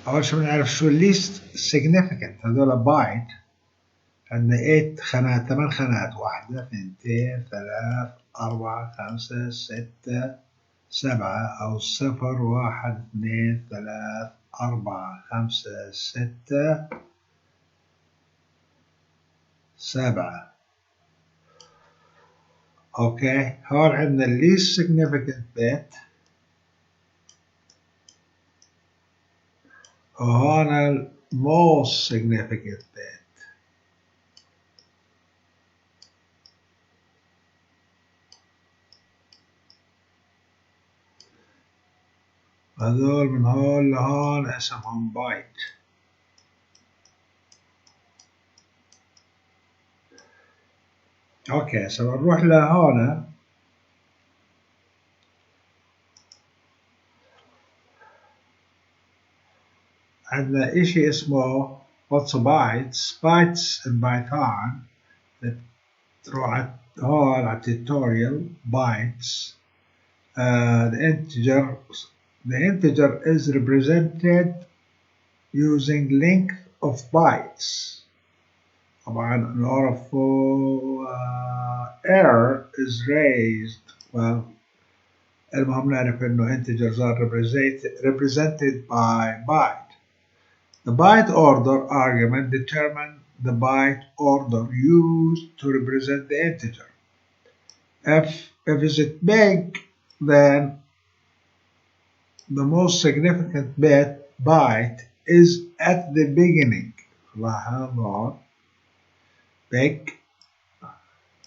أول شيء بنعرف شو least significant. هذول بايت. عندنا 8 خانات 8 خانات 1 2 3 4 5 6 7 أو 0 1 2 3 4 5 6 7. أوكي، هون عندنا least significant bit وهون most significant bit. هذول من هون لهون اسمهم بايت. اوكي، نروح لهون. عندنا اشي اسمه what's bytes. bytes in Python تروح هون على tutorial bytes. The integer is represented using length of bytes. طبعا in order for error is raised. Well, المهم نعرف انه integers are represented by byte. The byte order argument determines the byte order used to represent the integer. If is it big, then the most significant byte is at the beginning. لاحظوا big.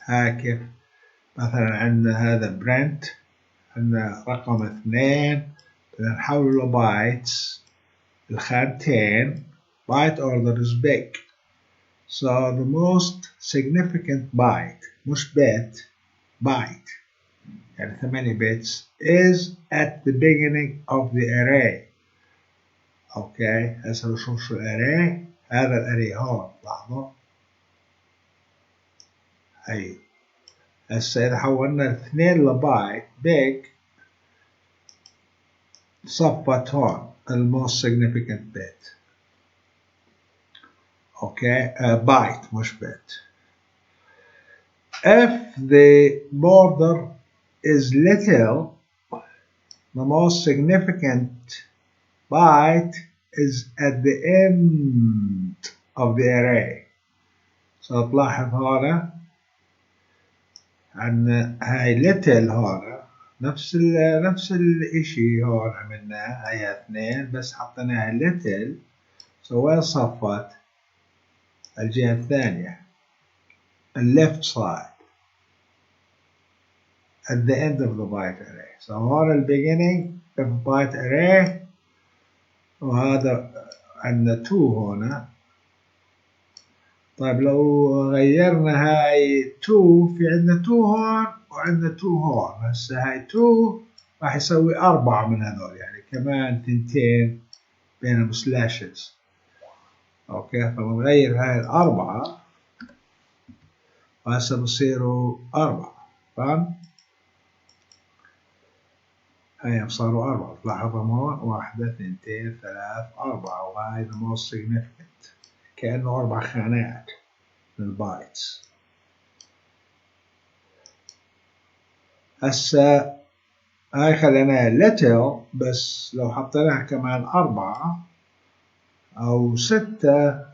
هاكف مثلا عندنا هذا print، عندنا رقم 2 بدنا نحوله لبايتس. الخانتين byte order is big. So the most significant byte مش bit byte يعني 8 bits is at the beginning of the array. اوكي، هسه بشوف شو الاري. هذا الاري هون لاحظوا هي. هسه اذا حولنا الاثنين لبايت big صفت هون الموست significant bit. اوكي، byte مش bit. If the border is little, the most significant byte is at the end of the array. So تلاحظ هنا عندنا هاي little هنا نفس الاشي هون عملناه. هاي 2 بس حطيناها little. So وين صفت؟ الجهة الثانية left side at the end of the byte array. So هون beginning of byte array. وهذا عندنا 2 هنا. طيب لو غيرنا هاي 2 في عندنا 2 هون وعندنا 2 هون. هسه هاي 2 راح يسوي 4 من هذول يعني كمان 2 بينهم سلاشز. اوكي، فبنغير هاي 4 وهسه بصيروا 4. فهم؟ هاي صاروا 4. تلاحظهم هون 1 2 3 4 وهاي the most significant. كأنه 4 خانات من البايتس. هسه هاي خليناها little بس لو حطيناها كمان 4 أو 6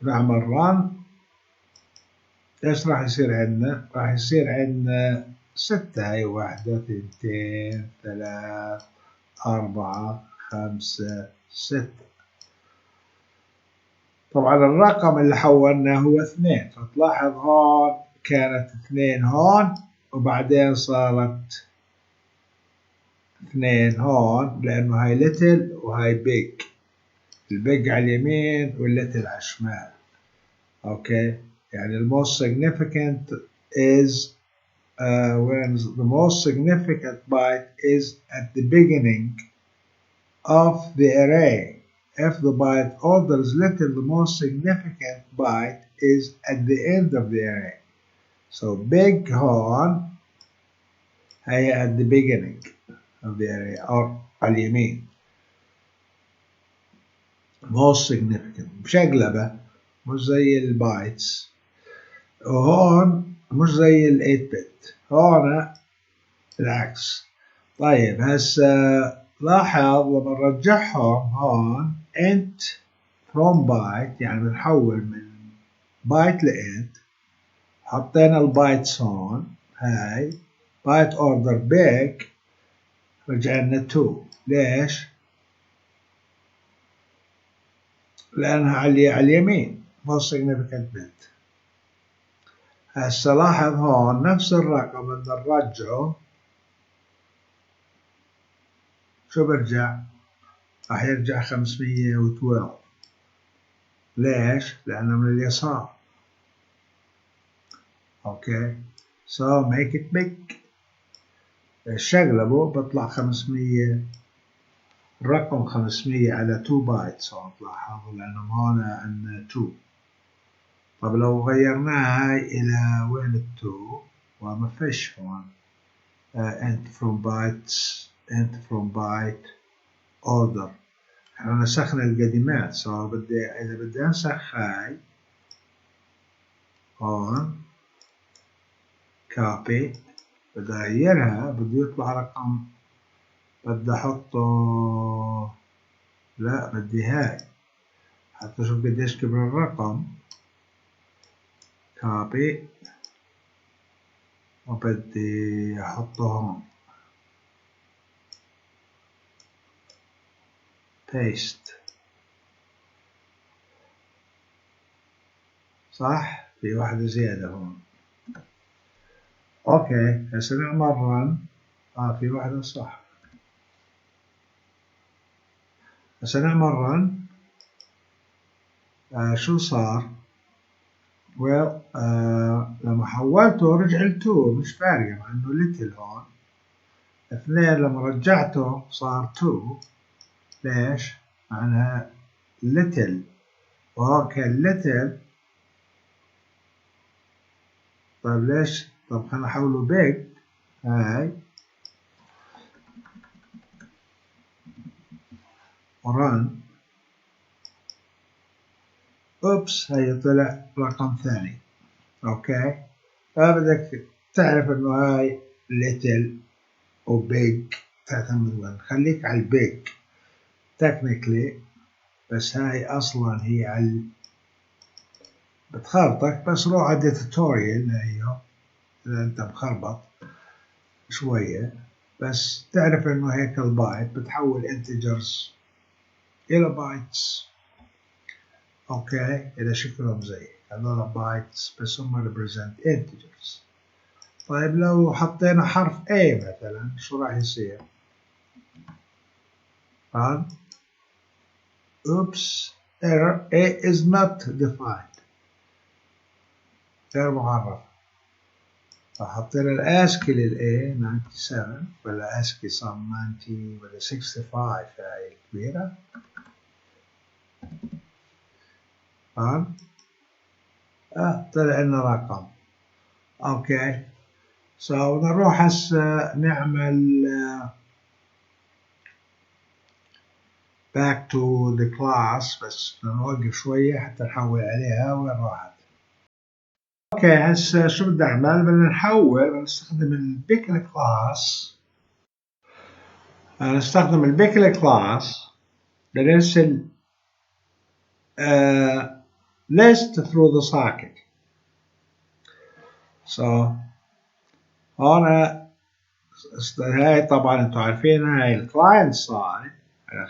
نعمل run. ايش راح يصير عندنا؟ راح يصير عندنا 6. هاي 1 2 3 4 5 6. طبعا الرقم اللي حولناه هو 2. فتلاحظ هون كانت 2 هون وبعدين صارت 2 هون لأنه هاي little وهاي big. البيج على اليمين والليتل على الشمال. اوكي، يعني the most significant is when the most significant byte is at the beginning of the array. If the byte order is little, the most significant byte is at the end of the array. So big هون هي at the beginning of the array أو على اليمين. most significant بشقلبة مش زي البايتس، وهون مش زي ال 8 bit، هون العكس. طيب هسه لاحظ لما نرجعهم هون int from byte يعني بنحول من بايت لint، حطينا البايتس هون هاي بايت اوردر بيج رجعنا 2. ليش؟ لأنها على اليمين most significant bit. هسه لاحظ هون نفس الرقم بدنا نرجعه شو برجع؟ راح يرجع 512. ليش؟ لأنه من اليسار. اوكي so make it big. شقلبه بطلع 500، الرقم 500 على 2 بايتس هون تلاحظوا لأنه هون عندنا 2. طب لو غيرناها هاي إلى وين ال 2 وما فيش هون int from bytes int from byte order. احنا نسخنا القديمات so إذا بدي أنسخ هاي هون copy بدي أغيرها بده يطلع رقم بدي أحطه، لا بدي هاي حتى أشوف قديش كبر الرقم copy وبدي أحطه هون paste. صح؟ في واحدة زيادة هون. أوكي هسه نعمل run. في واحدة صح. هسه نعمل run. شو صار؟ لما حولته رجع ل 2 مش فارقة مع إنه little هون. 2 لما رجعته صار 2. ليش؟ معناها little وهون كان little. طيب ليش؟ طب خلينا نحوله big. هاي ورن. اوبس هي طلع رقم ثاني. اوكي فبدك تعرف انه هاي little و big تعتمد وين. خليك على البيج technically بس هاي اصلا هي على بتخربطك. بس روح على التوتوريال ايوه اذا انت مخربط شوية. بس تعرف انه هيك البايت بتحول integers الى بايتس. اوكي اذا شكلهم زي هذول بايتس بس هم represent integers. طيب لو حطينا حرف A مثلا شو راح يصير؟ run. oops error A is not defined غير معرف. فحطينا الاسكي لل A 97 ولا اسكي صار 90 ولا 65 هاي كبيرة. run. طلع لنا رقم. اوكي so نروح هسه نعمل back to the class بس نوقف شوية حتى نحول عليها وين راحت. اوكي هسه شو بدي اعمل؟ بدنا نحول نستخدم البيكل كلاس. نستخدم البيكل كلاس لنرسل list through the socket. so هون هاي طبعا انتم عارفين هاي الكلاينت سايد.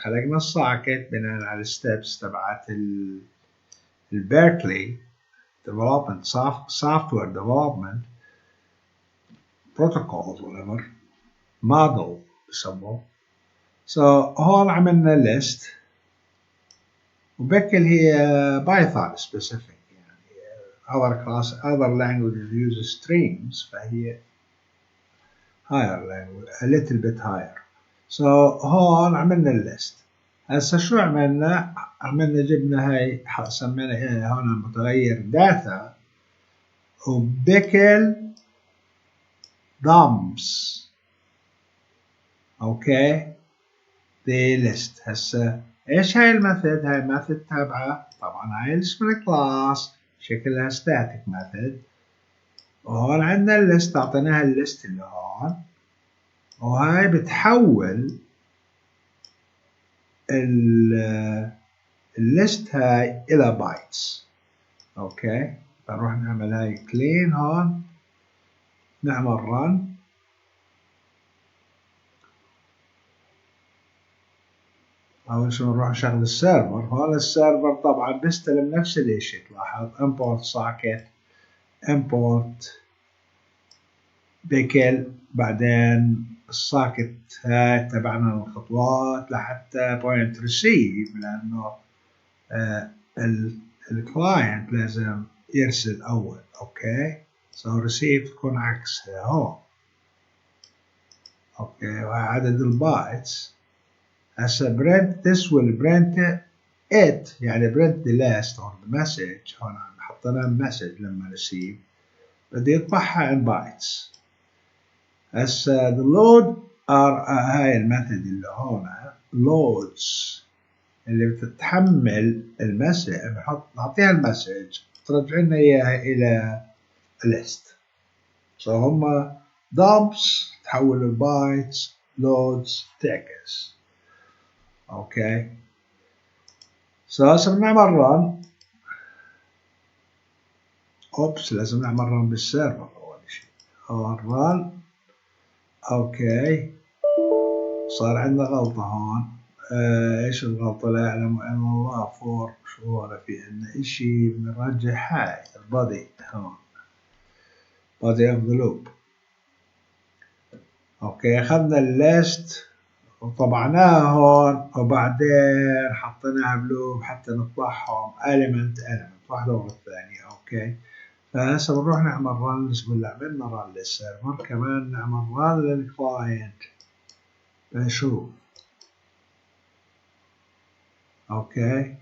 خلقنا الساكت بناء على الستبس تبعت البيركلي development software development protocols whatever model بسموه. so هون عملنا list وبيكل هي بايثون specific يعني other languages use streams فهي higher language a little bit higher. so هون عملنا الليست. هسه شو عملنا؟ جبنا هاي سمينا هون متغير داتا وبيكل dumps. اوكي the list. هسه ايش هاي الميثود؟ هاي الميثود تابعة طبعا هاي اسم الكلاس شكلها ستاتيك ميثود، وهون عندنا الليست اعطيناها الليست اللي هون، وهاي بتحول الليست هاي الى بايتس. اوكي بنروح نعمل هاي كلين هون، نعمل رن. اول شي بنروح نشغل السيرفر. هون السيرفر طبعا بيستلم نفس الاشي، تلاحظ import socket import pickle، بعدين الساكت هاي تبعنا الخطوات لحتى point receive، لانه الكلاينت لازم يرسل اول. اوكي so receive تكون عكسها هون. اوكي وهي عدد البايتس. هسه print this will print it، يعني print the last or the message. هون حطينا message لما receive بدي يطبعها in bytes. هسه the load هاي الميثود اللي هون loads اللي بتتحمل المسج، نعطيها المسج ترجع لنا اياها الى list. so هم dumps تحول البايتس، loads تعكس. اوكي so هسه بنعمل رن. اوبس لازم نعمل رن بالسيرفر اول شيء. هون رن. اوكي صار عندنا غلطة هون. ايش الغلطة؟ لا يعلم الا الله. فور شو هذا؟ في عندنا اشي بنرجع هاي البادي هون body of the loop. اوكي اخذنا الليست وطبعناها هون، وبعدين حطيناها بلوب حتى نطبعهم element واحدة ورا الثانية. اوكي فهسه بنروح نعمل رن. بسم الله عملنا رن للسيرفر، كمان نعمل رن للكلاينت بنشوف. اوكي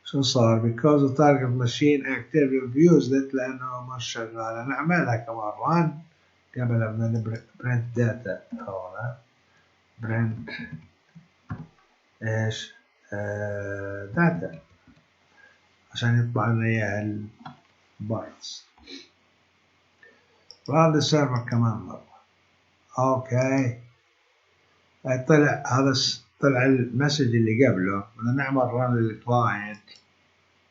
شو صار؟ because the target machine actively refused it، لانه مش شغالة. نعملها كمان رن قبل ما نبرنت داتا. هون برنت ايش؟ داتا عشان يطبع لنا اياها البايتس. رن السيرفر كمان مرة. اوكي طلع هذا طلع المسج اللي قبله. بدنا نعمل رن للكلاينت.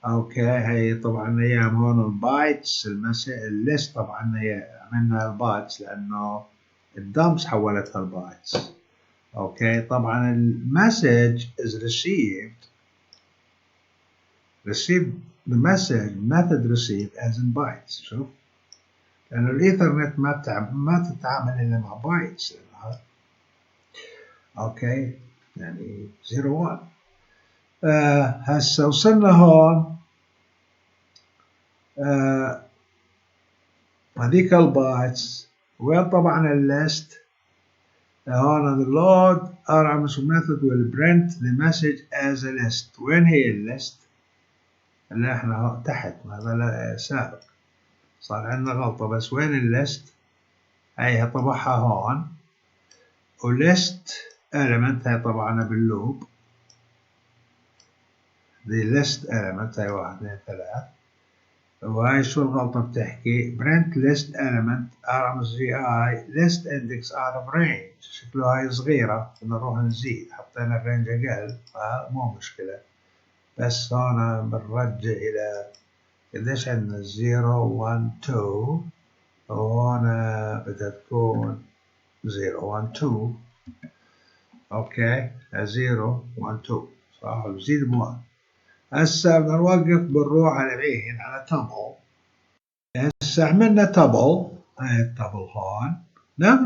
اوكي هي طبعا ايام هون البايتس الليست طبعا عملنا البايتس لانه الدمبس حولتها البايتس. اوكي طبعا المسج is received the message method receive as in bytes. شوف لانه الايثرنت ما تتعامل الا مع بايتس. اوكي يعني 0 1. هسه وصلنا هون. هذيك البايتس وين؟ طبعا الليست هون load RMS method will print the message as a list. وين هي الليست؟ اللي احنا تحت، هذا سابق صار عندنا غلطة. بس وين الليست؟ هي طبعها هون، وليست element هي طبعنا باللوب. the list element هي 1 2 3. وهاي شو الغلطة بتحكي؟ print list element RMSGI list index out of range. شكله هاي صغيرة بدنا نروح نزيد، حطينا الرينج أقل مو مشكلة. بس هون بنرجع إلى قديش عندنا 0 1 2، وهون بدها تكون 0 1 2. اوكي 0 1 2 صح، بزيد ب1. هسه بدنا نوقف بنروح على العين على تابل. هسه عملنا تابل. هاي التابل هون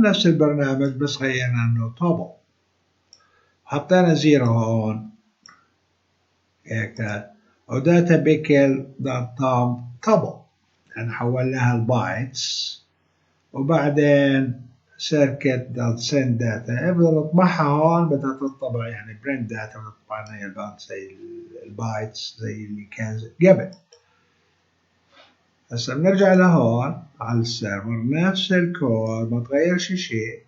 نفس البرنامج بس غيرنا انه تابل. حطينا 0 هون هيك، وداتا بيكل دوت تابل يعني حولناها البايتس. وبعدين سيركت دوت سند داتا بدنا نطبعها هون، بدها تطبع يعني برنت داتا بتطبع لنا البايتس زي البايتس زي اللي كان قبل. هسه بنرجع لهون على السيرفر نفس الكود ما تغيرش شيء.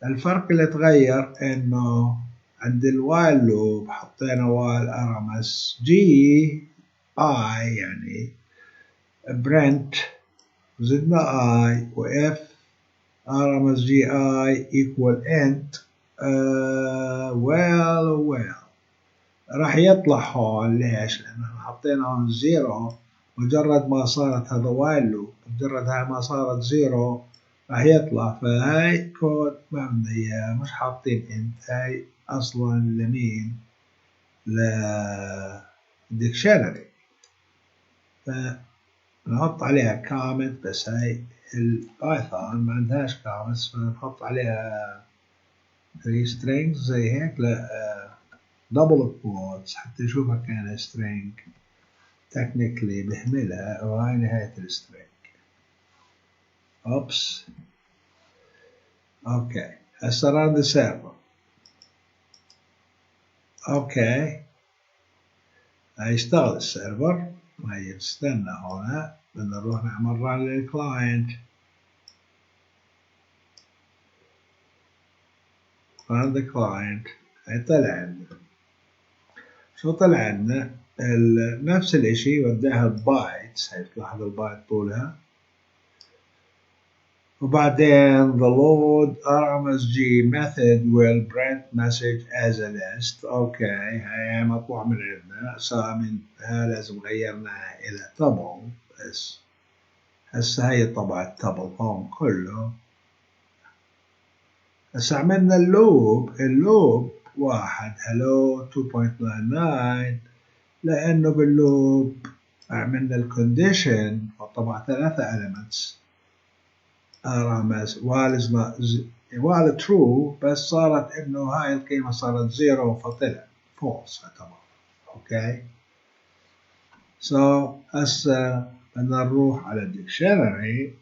الفرق اللي تغير انه عند الوايل لوب حطينا وايل ارمس جي اي يعني برنت زدنا اي واف ارمس جي اي ايكوال انت ويل راح يطلع هون. ليش؟ لأن حطينا هون زيرو. مجرد ما صارت هذا وايل لوب مجرد هاي ما صارت زيرو راح يطلع. فهاي كود ما بدنا اياه، مش حاطين انت. هاي اصلا لمين؟ للديكشنري، فنحط عليها كامنت. بس هاي البايثون ما عندهاش كامنتس، فنحط عليها 3 strings زي هيك. لا دبل كوتس حتى يشوفها كان string technically بهملها، وهاي نهاية السترينج. اوبس. اوكي هسه run the server. اوكي هيشتغل السيرفر. هي نستنى هنا، بدنا نروح نعمل run للكلاينت. run the client. هي طلع عندنا. شو طلع عندنا؟ نفس الاشي وداها بايتس. هي تلاحظوا البايت طولها. وبعدين the load RMSG method will print message as a list. اوكي هاي مطبوع من عندنا. صار من لازم غيرناها الى tuple. بس هسه هي طبع التبل هون كله. هسه عملنا اللوب واحد hello 2.99 لانه باللوب عملنا الكونديشن وطبع 3 elements RMS while true، بس صارت انه هاي القيمة صارت 0 فطلع false طبعا. اوكي هسه بدنا نروح على الديكشنري.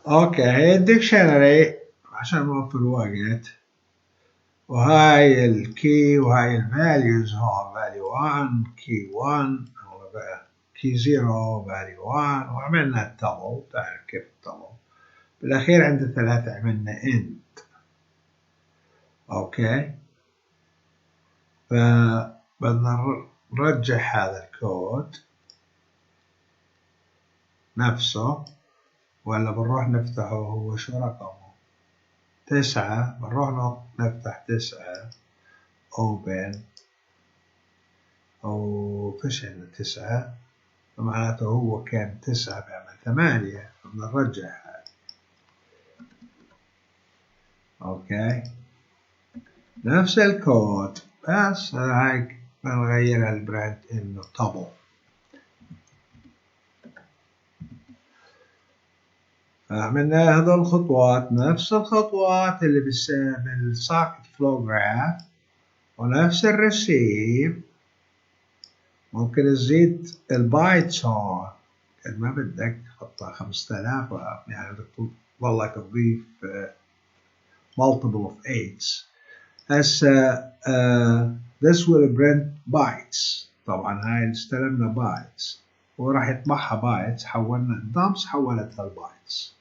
اوكي هي الديكشنري عشان نوفر وقت. وهاي الكي وهاي الفاليوز هون فاليو 1 كي 1 كي 0 فاليو 1. وعملنا التبل. تعرف كيف التبل بالأخير عند 3 عملنا end. أوكي فبدنا نرجع هذا الكود نفسه، ولا بنروح نفتحه؟ هو شو رقمه؟ 9. بنروح نفتح 9 open. أو فيش عندنا 9، فمعناته هو كان 9 بيعمل 8. بدنا نرجع هذا. أوكي نفس الكود بس هيك بنغير البراند انه تابل. عملنا هذول الخطوات نفس الخطوات اللي بالساكت فلو جراف، ونفس الرسيف. ممكن تزيد البايتس هون قد ما بدك، حطها 5000 يعني بدك تضلك تضيف multiple of 8s. هسه this will print bytes. طبعا هاي استلمنا بايتس وراح يطبعها بايتس. حولنا الدمبس حولتها البايتس.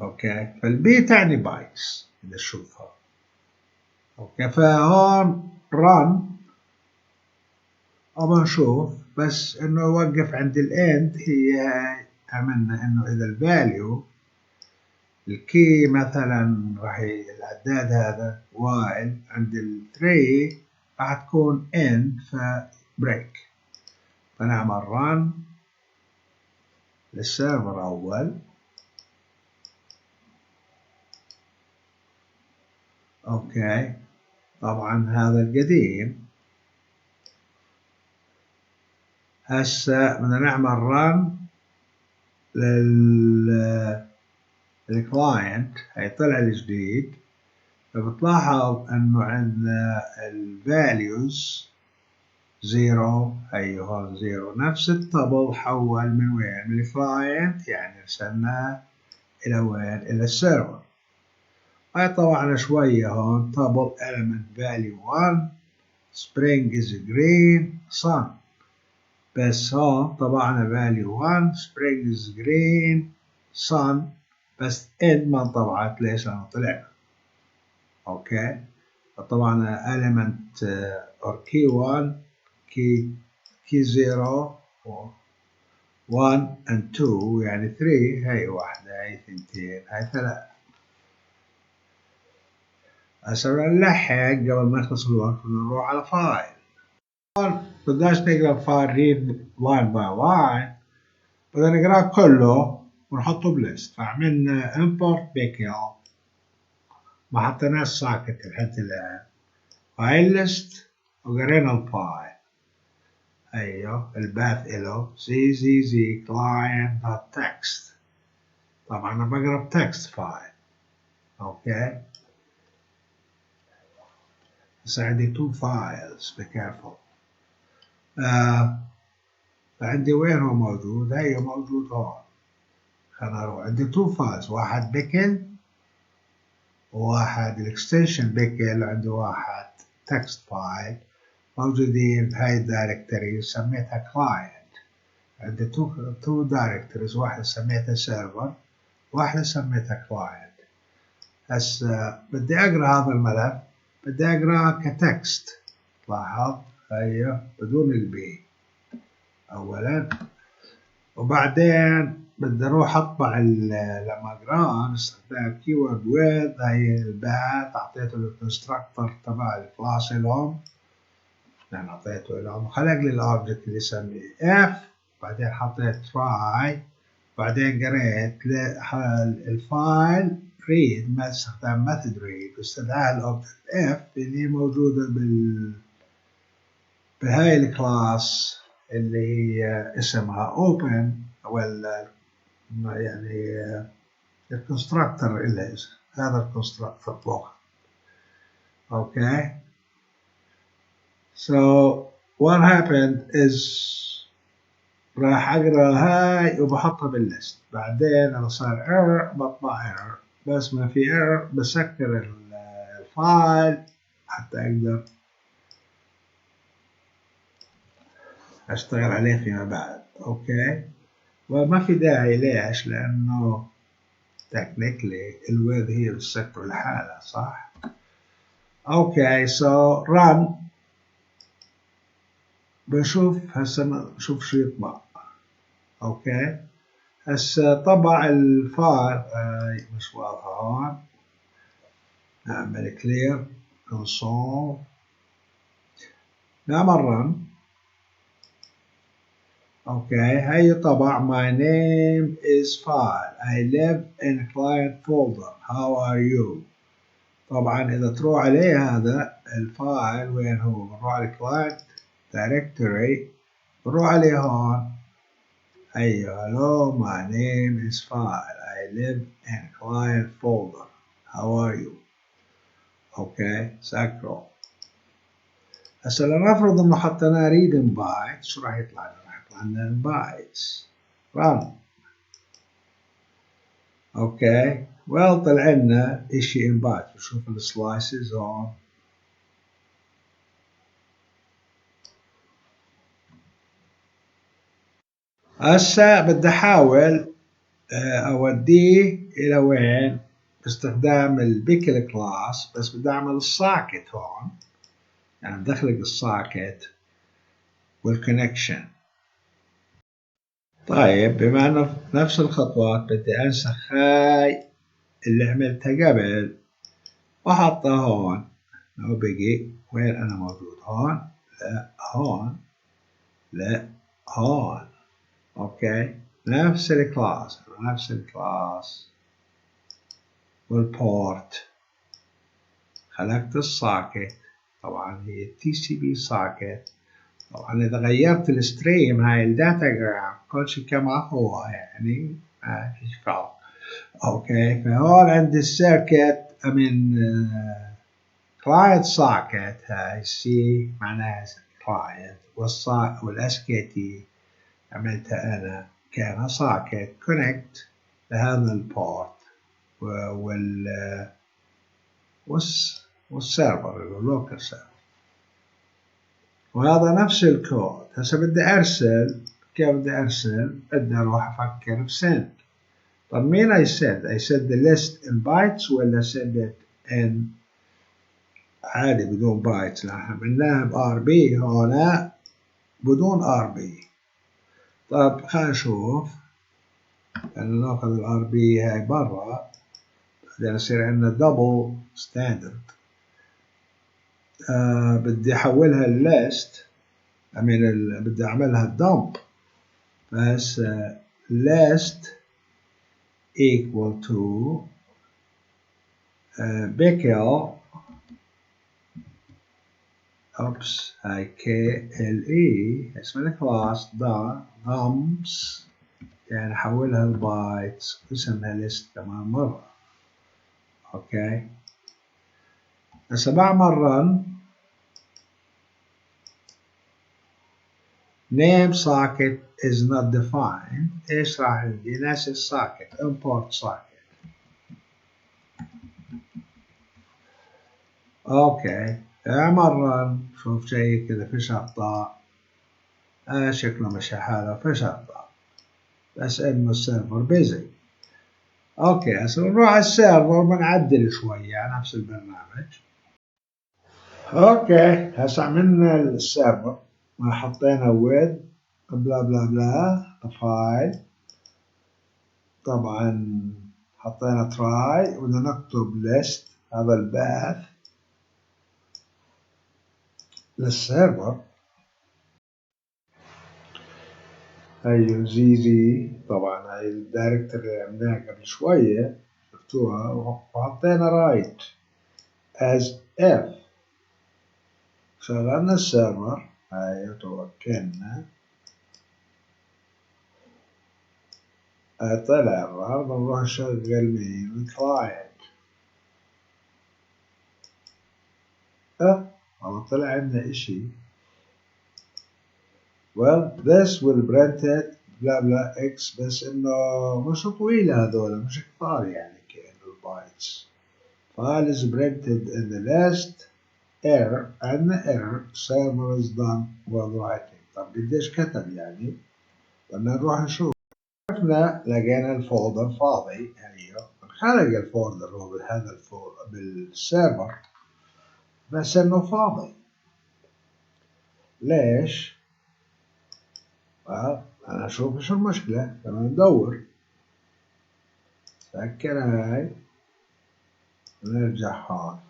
اوكي فالبي تعني بايتس اللي نشوفها. اوكي فهون run ابى نشوف بس انه يوقف عند الاند. هي عملنا انه اذا الفاليو الكي مثلا راح العداد هذا وايل عند الثري راح تكون end فبريك. فنعمل run للسيرفر اول. اوكي طبعا هذا القديم. هسه بدنا نعمل run للكلاينت. هيطلع الجديد. فبتلاحظ انه عندنا الفاليوز 0. هي هون 0 نفس الطبل. حول من وين؟ من الكلاينت يعني رسلناه الى وين؟ الى السيرفر. هاي طبعا شوية هون طبل element value 1 spring is green sun. بس هون طبعنا value 1 spring is green sun بس end ما انطبعت. ليش؟ لأنه طلع اوكي. طبعا element or key 1 key 0 1 and 2 يعني 3 هاي واحدة هاي ثنتين هاي ثلاثة. هسه نلحق قبل ما يخلص الوقت ونروح على فايل. بدناش نقرا الفايل read line by line، بدنا نقراه كله ونحطه بليست. فعملنا import pickle، ما حطيناش ساكت لحد الآن، فايل ليست وقرينا الفايل. ايوه الباث له زي client.txt. طبعا انا بقرا بتكست فايل. اوكي. هسه عندي two files be careful. عندي وين هو موجود؟ هي موجود هون. خلنا نروح عندي two files، واحد بيكل وواحد الاكستنشن بيكل، عنده واحد تكست فايل موجودين بهاي الدايركتوري سميتها client. عندي two directories، واحدة سميتها server واحدة سميتها client. هسه بدي اقرا هذا الملف، بدي اقراه كتكست. لاحظ ايوه بدون البي اولا، وبعدين بدي اروح اطبع لما اقراه باستخدام keyword with هي الباث. اعطيته الكونستراكتور تبع الكلاس لهم، يعني اعطيته لهم خلق لي الاوبجكت اللي يسميه اف، بعدين حطيت try، بعدين قريت الفايل read ما استخدام method read واستدعاء الاوبجكت اف اللي موجوده بهاي الكلاس اللي هي اسمها open، او يعني الكونستراكتور اللي هذا الكونستراكتور فوق. اوكي. So what happened is راح اقرا هاي وبحطها بالليست، بعدين اذا صار ايرور بطبع ايرور، بس ما في ايرور بسكر الفايل حتى اقدر اشتغل عليه فيما بعد. اوكي. وما في داعي، ليش؟ لانه تكنيكلي الويذ هي بتسكر لحالها صح. اوكي. سو رن، بشوف هسه نشوف شو يطبع. اوكي. هسه طبع الفايل مش واضحة هون، نعمل كلير كونسول، نعمل رن. اوكي. هي طبع my name is file I live in client folder how are you. طبعا اذا تروح عليه هذا الفايل وين هو، بنروح على client directory، بنروح عليه هون. ايوه hello my name is file I live in client folder how are you. اوكي. سكروا. هسه لنفرض انه حطيناه read in bytes، شو راح يطلع لنا؟ راح يطلع لنا in bytes. run. اوكي. طلع لنا اشي in bytes. بشوف السلايسز هون. هسه بدي احاول اوديه الى وين باستخدام البيكل كلاس، بس بدي اعمل الساكت هون، يعني بدي اخلق الساكت والكونكشن. طيب بما انه نفس الخطوات بدي انسخ هاي اللي عملتها قبل واحطها هون. لو بقي وين انا موجود؟ هون؟ لا هون، لا هون. اوكي. نفس الكلاس والبورت. خلقت الساكت، طبعا هي تي سي بي ساكت. طبعا اذا غيرت الستريم هاي الداتاجرام كل شيء كما هو، يعني ما فيش فرق. اوكي. فهون عندي السيركت من كلاينت ساكت، هاي سي معناها كلاينت، والاس كي تي عملتها انا كان ساكت كونكت لهذا البورت والسيرفر اللوكال سيرفر. وهذا نفس الكود. هسه بدي ارسل. كيف بدي ارسل؟ بدي اروح افكر بسند. طب مين I send the list in bytes ولا send it in عادي بدون بايتس، نحن عملناها بار بي هنا بدون ار بي. طيب خلينا نشوف، يعني ناخذ الار بي هاي برا، بعدين يصير عندنا دبل ستاندرد. بدي احولها لليست، بدي اعملها دمب، بس list equal to pickle هاي KLE اسم الكلاس dumps، يعني حولها لبايتس واسمها list كمان مرة. اوكي هسه بعمل run name socket is not defined. ايش راح عندي؟ ناسي الساكت import socket. اوكي اعمل run، شوف جاي كذا فيش اخطاء، شكله مشى حاله فيش اخطاء، بس انه السيرفر بيزي. اوكي هسه بنروح على السيرفر بنعدل شوية على نفس البرنامج. اوكي هسه عملنا السيرفر، حطينا with بلا بلا بلا فايل، طبعا حطينا try وبدنا نكتب list، هذا الباث للسيرفر. هي زي طبعا هاي الدايركتوري اللي عملناها قبل شوية شفتوها، وحطينا رايت as if. شغلنا السيرفر، هاي توكلنا، طلع الرار، بنروح نشغل مين؟ الكلاينت. والله طلع عندنا اشي. well this will print it بلا بلا x، بس انه مش طويلة هذولا، مش كثار يعني كأنه البايتس. file is printed in the list error and error server is done with writing. طب قديش كتب يعني؟ بدنا نروح نشوف. شفنا لقينا الفولدر فاضي، يعني خلق الفولدر هو بهذا الفولدر بالسيرفر، بس انه فاضي. ليش؟ انا اشوف شو المشكلة، لما ندور سكر هاي ونرجع هون.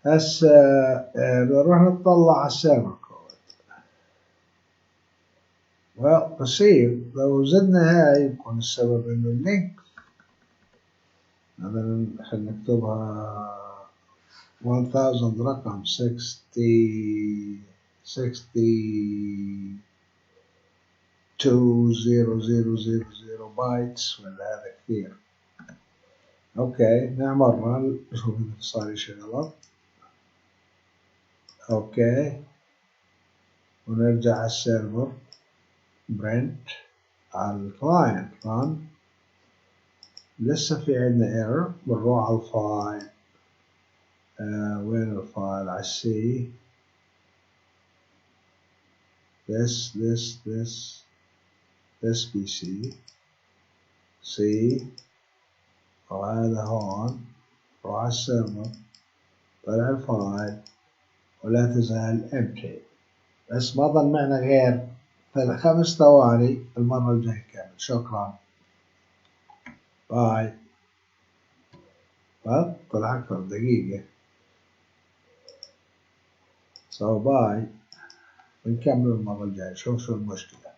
هسه بنروح نطلع على السيرفر كود. بصير لو زدنا هاي يكون السبب انه اللينك، مثلا خلينا نكتبها 1000 رقم 60 2000 بايتس، ولا هذا كثير. اوكي نعمل رن نشوف اذا صار شي غلط. اوكي ونرجع على السيرفر برنت على الكلاينت رن، لسه في عندنا ايرور. بنروح على الفايل، وين الفايل؟ على السي this PC C، وهذا هون. روح على السيرفر، طلع الفايل ولا تزال empty، بس ما ظل معنا غير 5 ثواني. المرة الجاية نكمل. شكرا، باي. طلع أكثر دقيقة، باي. بنكمل المرة الجاية، شوف شو المشكلة.